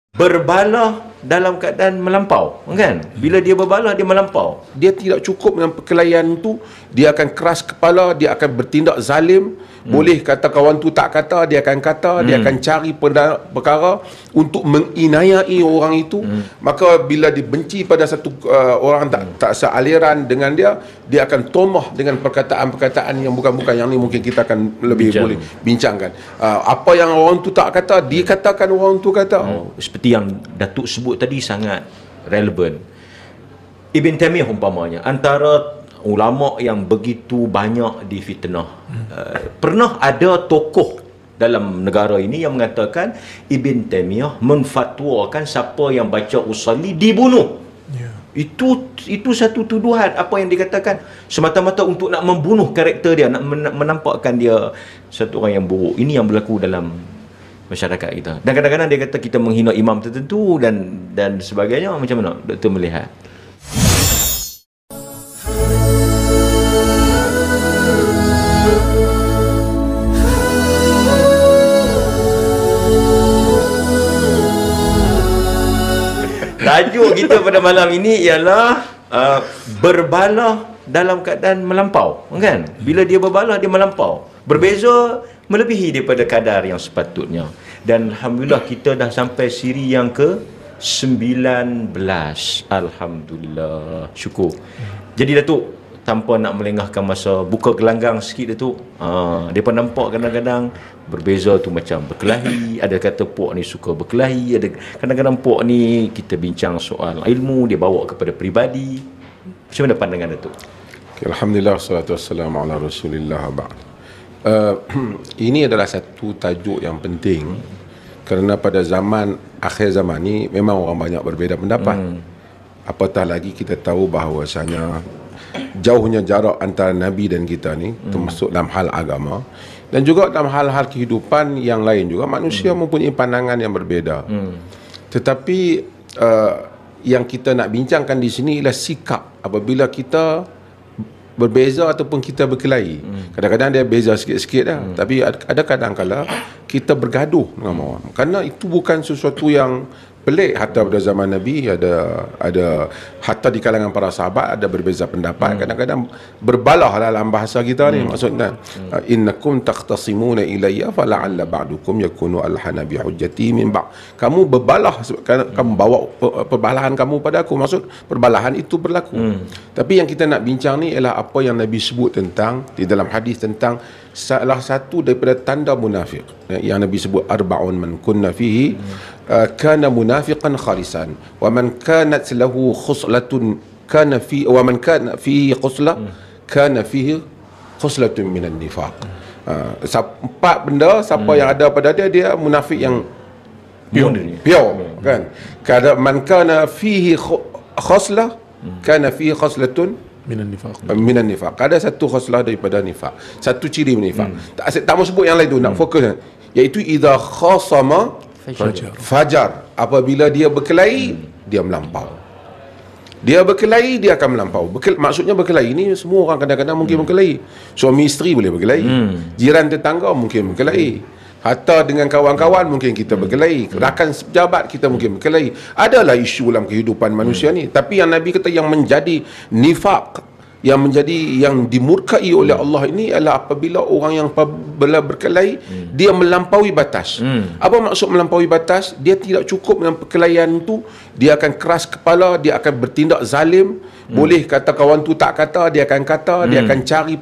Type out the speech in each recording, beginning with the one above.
berbalah dalam keadaan melampau, kan? Bila dia berbalah, dia melampau. Dia tidak cukup dengan perkelahian tu, dia akan keras kepala, dia akan bertindak zalim. Boleh kata kawan tu tak kata, dia akan kata, dia akan cari perkara untuk menginayai orang itu. Maka bila dibenci pada satu orang tak sealiran dengan dia, dia akan tomah dengan perkataan-perkataan yang bukan-bukan. Yang ni mungkin kita akan lebih boleh bincangkan. Apa yang orang tu tak kata, dikatakan orang tu kata. Seperti yang Datuk sebut tadi sangat relevan. Ibn Taymiyah umpamanya antara ulama yang begitu banyak difitnah. Pernah ada tokoh dalam negara ini yang mengatakan Ibn Taymiyah menfatwakan siapa yang baca usalli dibunuh. Itu satu tuduhan apa yang dikatakan semata-mata untuk nak membunuh karakter dia, nak menampakkan dia satu orang yang buruk. Ini yang berlaku dalam masyarakat kita. Dan kadang-kadang dia kata kita menghina imam tertentu dan sebagainya. Macam mana Doktor melihat? Tajuk kita pada malam ini ialah berbalah dalam keadaan melampau, kan? Bila dia berbalah, dia melampau. Berbeza melebihi daripada kadar yang sepatutnya. Dan alhamdulillah kita dah sampai siri yang ke-19. Alhamdulillah. Syukur. Jadi Datuk, tanpa nak melengahkan masa, buka gelanggang sikit Datuk. Mereka nampak kadang-kadang berbeza tu macam berkelahi. Ada kata puak ni suka berkelahi, ada kadang-kadang puak ni kita bincang soal ilmu, dia bawa kepada peribadi. Macam mana pandangan Datuk? Alhamdulillah, salatu wassalamu ala rasulillah ba'd. Ini adalah satu tajuk yang penting kerana pada zaman akhir zaman ni memang orang banyak berbeza pendapat. Apatah lagi kita tahu bahawasanya jauhnya jarak antara Nabi dan kita ni, termasuk dalam hal agama dan juga dalam hal-hal kehidupan yang lain juga. Manusia mempunyai pandangan yang berbeza. Tetapi yang kita nak bincangkan di sini ialah sikap apabila kita berbeza ataupun kita berkelahi. Kadang-kadang dia beza sikit-sikit dah, tapi ada kadang-kala kita bergaduh dengan orang. Kerana itu bukan sesuatu yang pelik. Hatta pada zaman Nabi ada hatta di kalangan para sahabat ada berbeza pendapat. Kadang-kadang berbalah dalam bahasa kita ni, maksudnya innakum taqtasimuna ilayya fala'alla ba'dukum yakunu alhana bi hujjati min ba'd. Kamu berbalah, kamu bawa perbalahan kamu pada aku, maksud perbalahan itu berlaku. Tapi yang kita nak bincang ni ialah apa yang Nabi sebut tentang di dalam hadis tentang salah satu daripada tanda munafik yang Nabi sebut arba'un man kunna fihi kana munafiqan khalisan wa man kanat lahu khuslatun kana fi wa man kana fihi khusla kana fihi khuslatun minan nifaq. Empat benda siapa yang ada pada dia munafik yang pure kan. Kada man kana fihi khusla kana fihi khuslatun minan nifaq. Ada satu khuslah daripada nifaq, satu ciri nifaq. Tak mau sebut yang lain tu, nak fokus iaitu idza khasama fajar. Apabila dia berkelahi, dia melampau. Dia berkelahi, dia akan melampau. Maksudnya berkelahi ni semua orang kadang-kadang mungkin berkelahi. Suami isteri boleh berkelahi, jiran tetangga mungkin berkelahi, hatta dengan kawan-kawan mungkin kita berkelahi, rakan pejabat kita mungkin berkelahi. Adalah isu dalam kehidupan manusia ni. Tapi yang Nabi kata yang menjadi nifaq, yang dimurkai oleh Allah ini adalah apabila orang yang apabila berkelahi dia melampaui batas. Apa maksud melampaui batas? Dia tidak cukup dengan perkelahian itu, dia akan keras kepala, dia akan bertindak zalim. Boleh kata kawan tu tak kata, dia akan kata, dia akan cari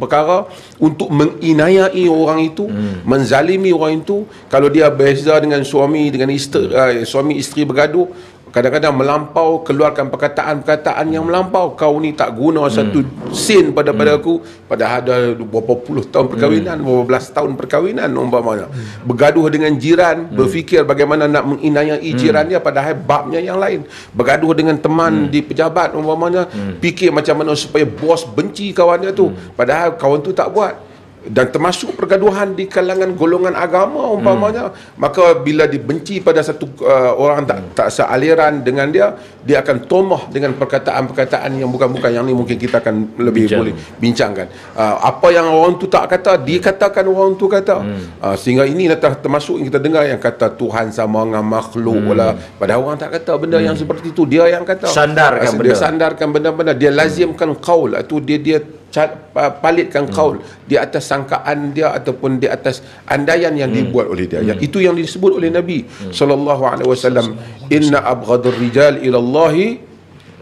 perkara untuk menginayai orang itu, menzalimi orang itu. Kalau dia beza dengan suami dengan isteri, suami isteri bergaduh, kadang-kadang melampau, keluarkan perkataan-perkataan yang melampau. Kau ni tak guna satu sen pada aku, padahal ada berapa puluh tahun perkahwinan, berapa belas tahun perkahwinan umpamanya. Bergaduh dengan jiran, berfikir bagaimana nak menginayai jiran dia, padahal babnya yang lain. Bergaduh dengan teman di pejabat umpamanya, fikir macam mana supaya bos benci kawan dia tu, padahal kawan tu tak buat. dan termasuk pergaduhan di kalangan golongan agama umpamanya, maka bila dibenci pada satu orang tak sealiran dengan dia akan tomoh dengan perkataan-perkataan yang bukan-bukan. Yang ni mungkin kita akan lebih boleh bincangkan. Apa yang orang tu tak kata, dikatakan orang tu kata. Sehingga ini termasuk yang kita dengar yang kata Tuhan sama dengan makhluk lah. Padahal orang tak kata benda yang seperti itu, dia yang kata. Dia sandarkan benda-benda, dia lazimkan qaul, atau dia palitkan qaul di atas sangkaan dia ataupun di atas andaian yang dibuat oleh dia. Itu yang disebut oleh Nabi sallallahu alaihi wasallam, inna abghadur rijal ila Allah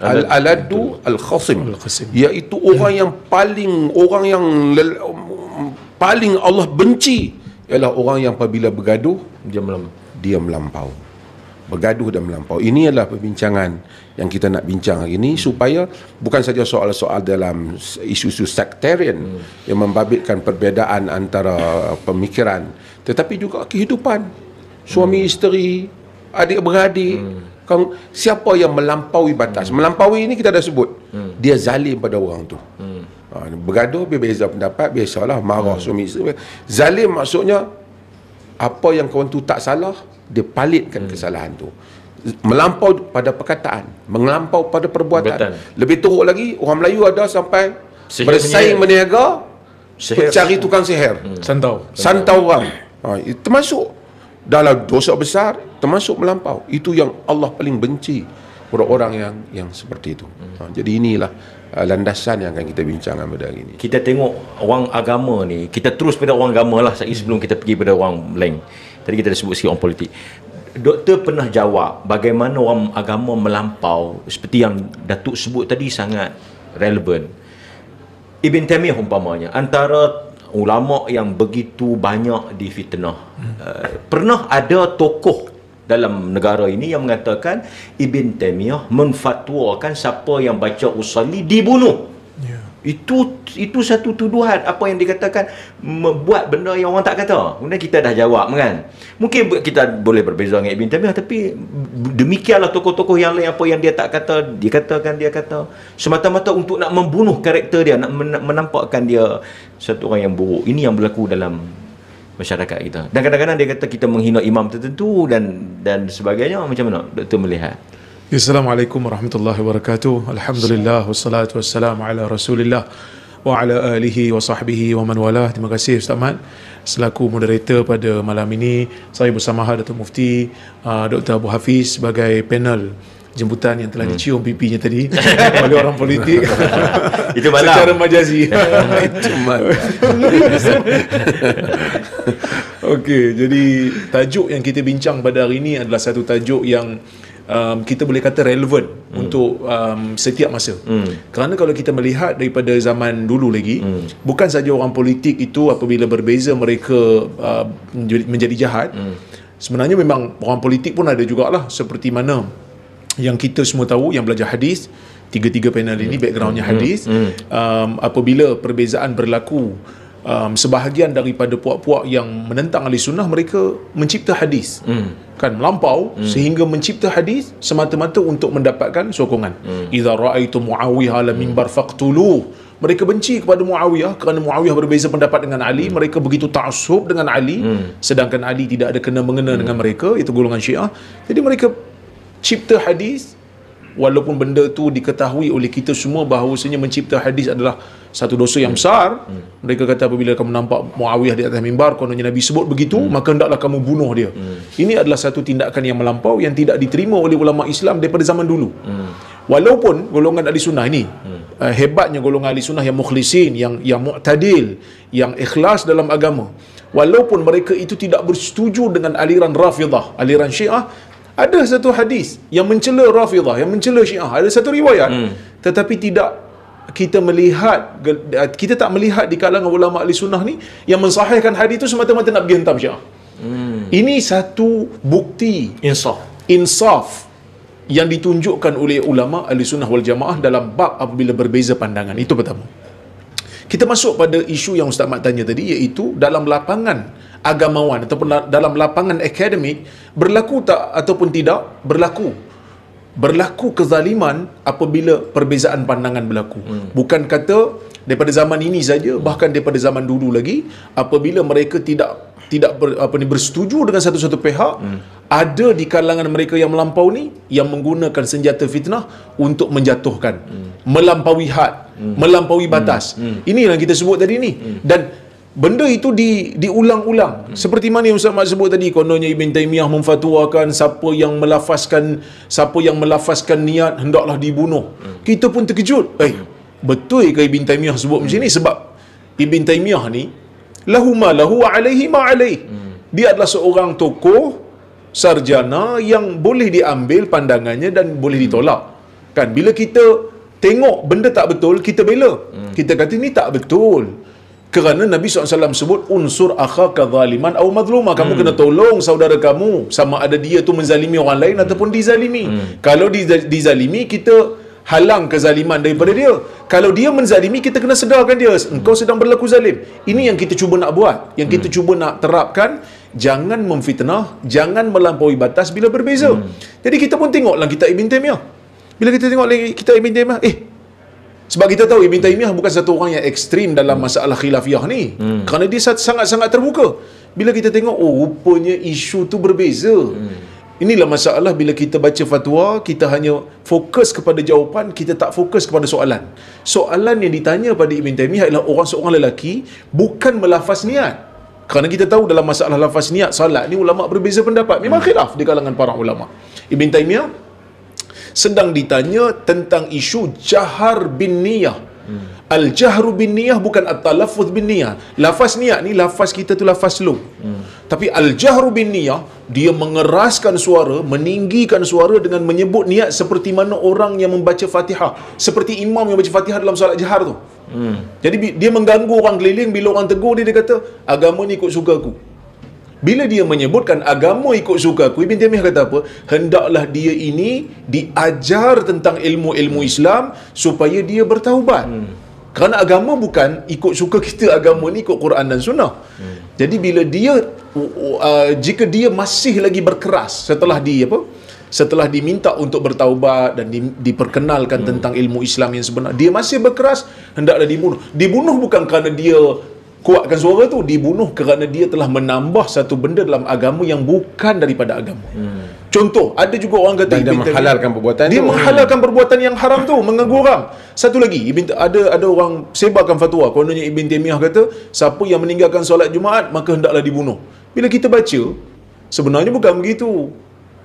al-aladdu al-khasim, iaitu orang yang paling Allah benci ialah orang yang apabila bergaduh dia melampau. Bergaduh dan melampau. Ini adalah perbincangan yang kita nak bincang hari ini, supaya bukan saja soal-soal dalam isu-isu sektarian yang membabitkan perbezaan antara pemikiran, tetapi juga kehidupan suami isteri, adik-beradik. Siapa yang melampaui batas? Melampaui ini kita dah sebut, dia zalim pada orang tu. Bergaduh, berbeza pendapat, biasalah, marah suami isteri. Zalim maksudnya apa yang kawan tu tak salah, dia palitkan kesalahan tu. Melampau pada perkataan, melampau pada perbuatan. Lebih teruk lagi, orang Melayu ada sampai bersaing berniaga, cari tukang sihir, santau orang. Itu termasuk dalam dosa besar, termasuk melampau. Itu yang Allah paling benci orang-orang yang seperti itu. Jadi inilah landasan yang akan kita bincangkan pada hari ini. Kita tengok orang agama ni, kita terus pada orang agama lah sebelum kita pergi pada orang lain. Tadi kita dah sebut sikit orang politik. Doktor pernah jawab bagaimana orang agama melampau, seperti yang Datuk sebut tadi, sangat relevan. Ibn Taymiyah umpamanya, antara ulama yang begitu banyak difitnah. Pernah ada tokoh dalam negara ini yang mengatakan Ibn Taymiyah menfatwakan siapa yang baca usalli dibunuh. Itu satu tuduhan, apa yang dikatakan membuat benda yang orang tak kata. Kemudian kita dah jawab kan. Mungkin kita boleh berbeza dengan Ibn Taymiyah, tapi demikianlah tokoh-tokoh yang lain, apa yang dia tak kata, dia kata semata-mata untuk nak membunuh karakter dia, nak menampakkan dia satu orang yang buruk. Ini yang berlaku dalam masyarakat kita. Dan kadang-kadang dia kata kita menghina imam tertentu dan sebagainya. Macam mana Doktor melihat? Assalamualaikum warahmatullahi wabarakatuh. Alhamdulillah wassalatu wassalamu ala Rasulillah wa ala alihi wa sahbihi wa man walah. Terima kasih Ustaz Mat selaku moderator pada malam ini. Saya bersama Datuk Mufti Dr. Abu Hafiz sebagai panel jemputan yang telah dicium pipinya tadi oleh orang politik. Itu malam secara majazi. Itu malam. Okey, jadi tajuk yang kita bincang pada hari ini adalah satu tajuk yang kita boleh kata relevan untuk setiap masa. Kerana kalau kita melihat daripada zaman dulu lagi, bukan saja orang politik itu apabila berbeza mereka menjadi jahat. Sebenarnya memang orang politik pun ada jugalah, seperti mana yang kita semua tahu yang belajar hadis, tiga-tiga panel ini backgroundnya hadis. Apabila perbezaan berlaku, sebahagian daripada puak-puak yang menentang ahli sunnah, mereka mencipta hadis, kan, melampau sehingga mencipta hadis semata-mata untuk mendapatkan sokongan. Idza ra'aitu Muawiyah ala mimbar faqtuluh. Mereka benci kepada Muawiyah kerana Muawiyah berbeza pendapat dengan Ali. Mereka begitu ta'assub dengan Ali, sedangkan Ali tidak ada kena-mengena dengan mereka, itu golongan Syiah. Jadi mereka cipta hadis, walaupun benda tu diketahui oleh kita semua bahawasanya mencipta hadis adalah satu dosa yang besar. Mereka kata apabila kamu nampak Muawiyah di atas mimbar, kononnya Nabi sebut begitu, maka hendaklah kamu bunuh dia. Ini adalah satu tindakan yang melampau yang tidak diterima oleh ulama Islam daripada zaman dulu. Walaupun golongan ahli sunnah ini, hebatnya golongan ahli sunnah yang mukhlisin, yang mu'tadil, yang ikhlas dalam agama, walaupun mereka itu tidak bersetuju dengan aliran Rafidah, aliran Syiah, ada satu hadis yang mencela Rafidah, yang mencela Syiah, ada satu riwayat, tetapi kita tak melihat di kalangan ulama ahli sunnah ni yang mensahihkan hadis itu semata-mata nak pergi hentam Syiah. Ini satu bukti insaf yang ditunjukkan oleh ulama ahli sunnah wal jamaah dalam bab apabila berbeza pandangan. Itu pertama. Kita masuk pada isu yang Ustaz Mat tanya tadi, iaitu dalam lapangan agamawan ataupun dalam lapangan akademik, berlaku tak ataupun tidak berlaku kezaliman apabila perbezaan pandangan berlaku. Bukan kata daripada zaman ini saja, bahkan daripada zaman dulu lagi, apabila mereka tidak bersetuju dengan satu-satu pihak, ada di kalangan mereka yang melampau ni yang menggunakan senjata fitnah untuk menjatuhkan, melampaui had, melampaui batas. Ini yang kita sebut tadi ni. Dan benda itu diulang-ulang. Seperti mana yang Ustaz Mat sebut tadi, kononnya Ibn Taymiyah memfatwakan siapa yang melafazkan niat hendaklah dibunuh. Kita pun terkejut. Betul ke Ibn Taymiyah sebut macam ni? Sebab Ibn Taymiyah ni lahu ma lahu wa alaihi ma alaih. Dia adalah seorang tokoh sarjana yang boleh diambil pandangannya dan boleh ditolak. Kan bila kita tengok benda tak betul, kita bela. Kita kata ni tak betul. Kerana Nabi SAW sebut unsur akhaka zaliman aw madluma, kamu kena tolong saudara kamu sama ada dia tu menzalimi orang lain ataupun dizalimi. Kalau dizalimi, kita halang kezaliman daripada dia. Kalau dia menzalimi, kita kena sedarkan dia, engkau sedang berlaku zalim. Ini yang kita cuba nak buat, yang kita cuba nak terapkan. Jangan memfitnah, jangan melampaui batas bila berbeza. Jadi kita pun tengoklah kitab Ibn Taymiyah. Bila kita tengok lagi kitab Ibn Taymiyah, sebab kita tahu Ibn Taymiyah bukan satu orang yang ekstrim dalam masalah khilafiyah ni. Kerana dia sangat-sangat terbuka. Bila kita tengok, rupanya isu tu berbeza. Inilah masalah bila kita baca fatwa, kita hanya fokus kepada jawapan, kita tak fokus kepada soalan. Soalan yang ditanya pada Ibn Taymiyah adalah seorang lelaki bukan melafaz niat. Kerana kita tahu dalam masalah lafaz niat salat ni ulama berbeza pendapat. Memang khilaf di kalangan para ulama. Ibn Taymiyah sedang ditanya tentang isu jahar bin niyah. Al-jahru bin niyah bukan at-talaffuz bin niyah. Lafaz niat ni lafaz kita tu lafaz slow. Tapi al-jahru bin niyah, dia mengeraskan suara, meninggikan suara dengan menyebut niat seperti mana orang yang membaca Fatihah, seperti imam yang baca Fatihah dalam solat jahar tu. Jadi dia mengganggu orang keliling. Bila orang tegur dia kata agama ni ikut suka aku. Bila dia menyebutkan agama ikut suka aku, Ibn Taymiyah kata apa? Hendaklah dia ini diajar tentang ilmu-ilmu Islam supaya dia bertaubat. Kerana agama bukan ikut suka kita, agama ni ikut Quran dan Sunnah. Jadi bila dia jika dia masih lagi berkeras setelah diminta untuk bertaubat dan diperkenalkan tentang ilmu Islam yang sebenar, dia masih berkeras, hendaklah dibunuh. Dibunuh bukan kerana dia kuatkan suara tu, dibunuh kerana dia telah menambah satu benda dalam agama yang bukan daripada agama. Contoh, ada juga orang kata dia menghalalkan perbuatan dia menghalalkan perbuatan yang haram tu, mengganggu orang. Satu lagi, ada orang sebarkan fatwa, kononnya Ibn Taymiyah kata siapa yang meninggalkan solat Jumaat maka hendaklah dibunuh. Bila kita baca, sebenarnya bukan begitu.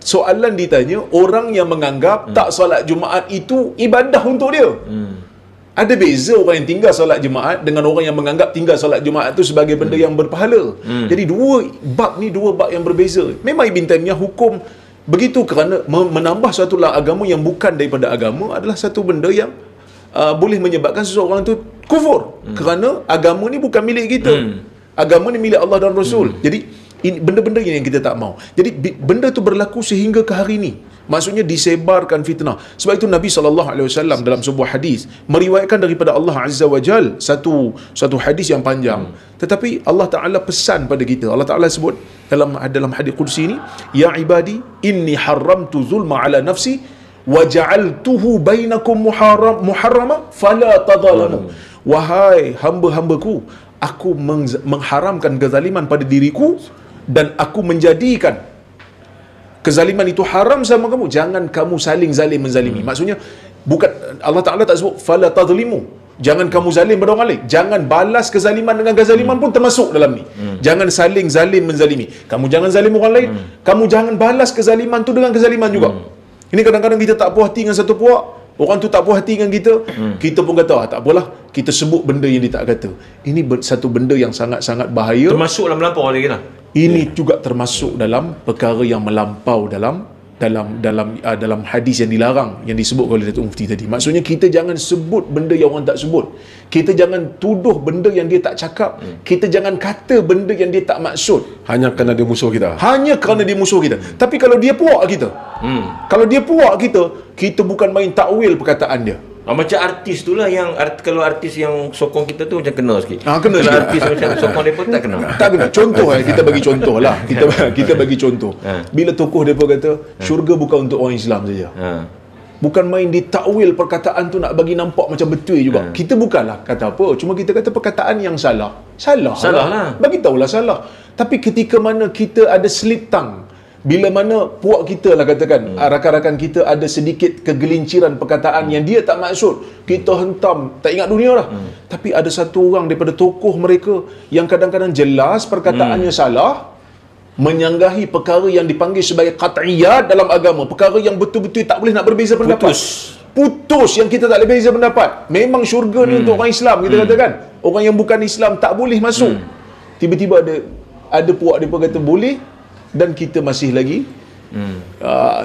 Soalan ditanya, orang yang menganggap tak solat Jumaat itu ibadah untuk dia. Ada beza orang yang tinggal solat Jumaat dengan orang yang menganggap tinggal solat Jumaat itu sebagai benda yang berpahala. Jadi dua bab yang berbeza. Memang Ibn Taymiyah hukum begitu kerana menambah suatu agama yang bukan daripada agama adalah satu benda yang boleh menyebabkan seseorang itu kufur. Kerana agama ni bukan milik kita. Agama ni milik Allah dan Rasul. Jadi ini benda-benda yang kita tak mau. Jadi benda tu berlaku sehingga ke hari ini. Maksudnya disebarkan fitnah. Sebab itu Nabi SAW dalam sebuah hadis meriwayatkan daripada Allah Azza wa Jal satu hadis yang panjang. Tetapi Allah Ta'ala pesan pada kita. Allah Ta'ala sebut dalam hadis Qudsi ini, ya ibadi inni haramtu zulma ala nafsi wa ja'altuhu bainakum muharrama fala tadhalamu. Wahai hamba-hambaku, aku mengharamkan kezaliman pada diriku dan aku menjadikan kezaliman itu haram sama kamu. Jangan kamu saling zalim menzalimi. Maksudnya bukan, Allah Ta'ala tak sebut fala tadhlimu, jangan kamu zalim pada orang lain. Jangan balas kezaliman dengan kezaliman pun termasuk dalam ni. Jangan saling zalim menzalimi. Kamu jangan zalim orang lain, kamu jangan balas kezaliman tu dengan kezaliman juga. Ini kadang-kadang kita tak puas hati dengan satu puak, orang tu tak puas hati dengan kita, kita pun kata tak apalah, kita sebut benda yang dia tak kata. Ini satu benda yang sangat-sangat bahaya. Termasuk dalam melampau lagi lah. Ini juga termasuk dalam perkara yang melampau dalam hadis yang dilarang yang disebut oleh Datuk Mufti tadi. Maksudnya kita jangan sebut benda yang orang tak sebut. Kita jangan tuduh benda yang dia tak cakap. Kita jangan kata benda yang dia tak maksud. Hanya kerana dia musuh kita. Hanya kerana dia musuh kita. Tapi kalau dia puak kita, kalau dia puak kita bukan main takwil perkataan dia. Macam artis tu lah yang kalau artis yang sokong kita tu macam kena sikit. Kena kalau sikit. Artis macam sokong dia pun tak kena. Tak kena. Contoh kita bagi contoh lah. Kita bagi contoh. Bila tokoh depa kata syurga bukan untuk orang Islam saja. Bukan main ditakwil perkataan tu nak bagi nampak macam betul juga. Kita bukanlah kata apa, cuma kita kata perkataan yang salah lah. Bagi tahulah salah. Tapi ketika mana kita ada slip tongue, bila mana puak kita lah katakan, rakan-rakan kita ada sedikit kegelinciran perkataan yang dia tak maksud, kita hentam, tak ingat dunia lah. Tapi ada satu orang daripada tokoh mereka yang kadang-kadang jelas perkataannya salah, menyanggahi perkara yang dipanggil sebagai qat'iyat dalam agama, perkara yang betul-betul tak boleh nak berbeza pendapat. Putus yang kita tak boleh beza pendapat. Memang syurga ni untuk orang Islam, kita katakan. Orang yang bukan Islam tak boleh masuk. Tiba-tiba ada puak dia kata boleh, dan kita masih lagi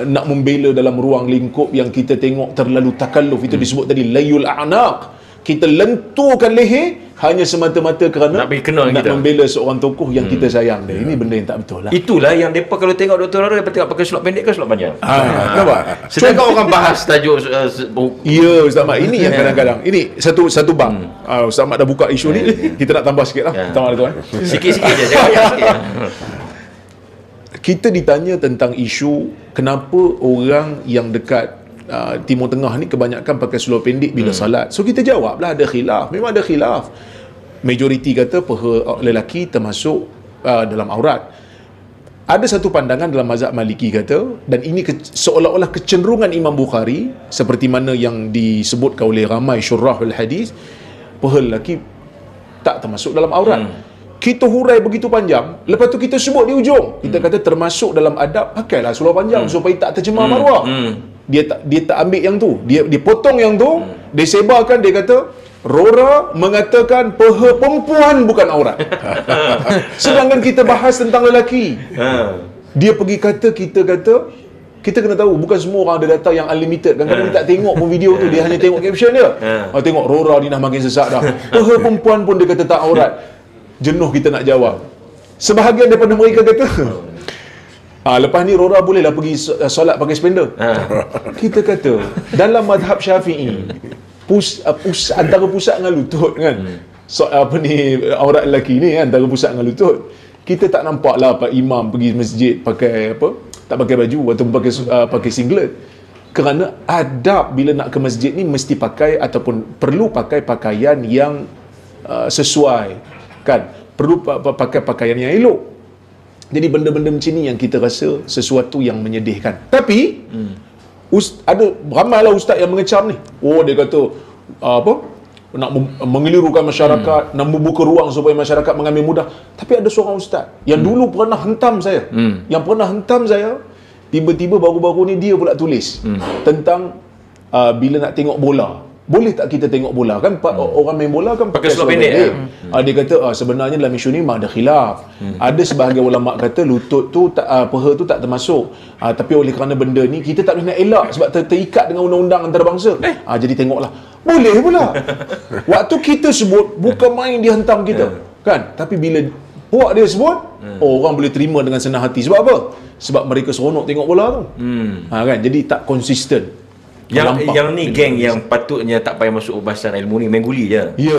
nak membela dalam ruang lingkup yang kita tengok terlalu takalluf. Itu disebut tadi layul a'naq. Kita lenturkan leher hanya semata-mata kerana nak membela seorang tokoh yang kita sayang dia. Ini benda yang tak betul lah. Itulah yang mereka kalau tengok Dr. Rara, mereka tengok pakai slot pendek ke slot panjang. Nampak? Sedangkan orang bahas tajuk ya Ustaz Mat, ini yang kadang-kadang ini satu bab. Ustaz Mat dah buka isu ni, kita nak tambah sikit lah. Tambah tuan. Sikit-sikit je, jangan banyak sikit. Kita ditanya tentang isu kenapa orang yang dekat Timur Tengah ni kebanyakan pakai seluar pendek bila salat. So kita jawablah ada khilaf. Memang ada khilaf. Majoriti kata peha lelaki termasuk dalam aurat. Ada satu pandangan dalam mazhab Maliki kata, dan ini seolah-olah kecenderungan Imam Bukhari seperti mana yang disebutkan oleh ramai syurahul hadis, peha lelaki tak termasuk dalam aurat. Kita hurai begitu panjang, lepas tu kita sebut di ujung, kita kata termasuk dalam adab pakailah seluar panjang supaya tak tercemar maruah. Dia tak ambil yang tu, dia potong yang tu, dia sebarkan, dia kata Rora mengatakan peha perempuan bukan aurat. Sedangkan kita bahas tentang lelaki. Dia pergi kata, kita kena tahu bukan semua orang ada data yang unlimited. Kadang-kadang dia tak tengok pun video tu, dia hanya tengok caption dia. Tengok Rora ni dah makin sesak dah. Peha perempuan pun dia kata tak aurat. Jenuh kita nak jawab. Sebahagian daripada mereka kata lepas ni Rora bolehlah pergi solat pakai spender. Kita kata dalam madhab Syafi'i, antara pusat dengan lutut kan, aurat lelaki ni antara pusat dengan lutut. Kita tak nampak lah Pak Imam pergi masjid pakai tak pakai baju ataupun pakai singlet. Kerana adab bila nak ke masjid ni mesti pakai ataupun perlu pakai pakaian yang sesuai kan, perlu pakai pakaian yang elok. Jadi benda-benda macam ni yang kita rasa sesuatu yang menyedihkan. Tapi ada ramailah ustaz yang mengecam ni. Dia kata nak mengelirukan masyarakat, nak membuka ruang supaya masyarakat mengambil mudah. Tapi ada seorang ustaz yang dulu pernah hentam saya. Yang pernah hentam saya, tiba-tiba baru-baru ni dia pula tulis tentang bila nak tengok bola. Boleh tak kita tengok bola kan? Orang main bola kan pakai seluar pendek. Dia kata sebenarnya dalam isu ni memang ada khilaf. Ada sebahagian ulama kata lutut tu peha tu tak termasuk. Tapi oleh kerana benda ni kita tak boleh nak elak sebab terikat dengan undang-undang antarabangsa. Jadi tengoklah. Boleh pula. Waktu kita sebut bukan main dia hentam kita. Kan? Tapi bila puak dia sebut, orang boleh terima dengan senang hati. Sebab apa? Sebab mereka seronok tengok bola tu. Kan? Jadi tak konsisten. Yang ni geng yang patutnya tak payah masuk bahasan ilmu ni, main guli je. Ya.